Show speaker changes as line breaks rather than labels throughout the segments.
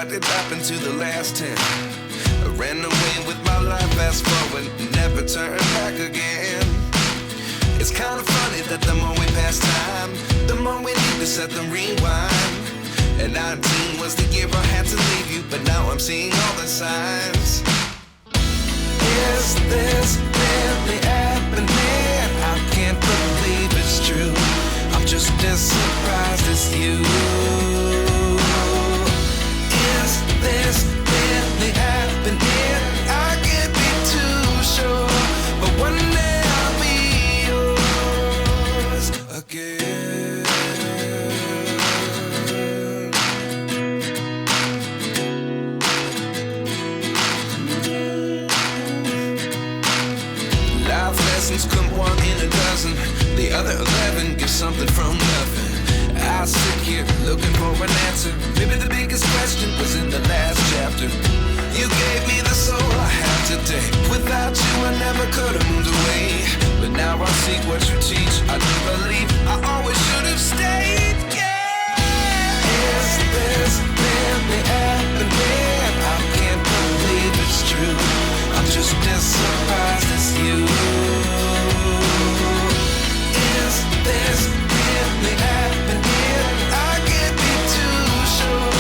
what did happen to the last 10? I ran away with my life, fast forward, never turn back again. It's kind of funny that the more we pass time, the more we need to set them rewind. And 19 was the year I had to leave you, but now I'm seeing all the signs. Is this really happening? I can't believe it's true. I'm just as surprised as you. Is this really happening? I can't be too sure, but one day I'll be yours again. Life lessons come one in a dozen. The other 11 give something from nothing. I sit here looking for an answer. Maybe the biggest question was in the last chapter. You gave me the soul I have today. Without you I never could have moved away. But now I see what you teach. I do believe I always should have stayed. Yeah. Is this really happening? I can't believe it's true. I'm just as surprised as you. Is this really happening? I can't be too sure,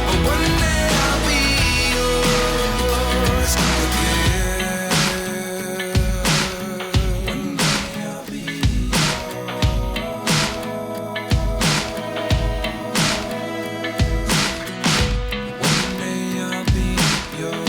but one day I'll be yours again. One day I'll be yours. One day I'll be yours.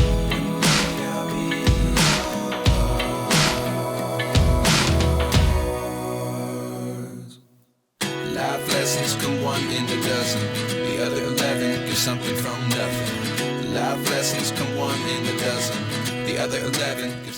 Life lessons come one in a dozen. The other 11 give something from nothing. Life lessons come one in a dozen. The other 11 give something.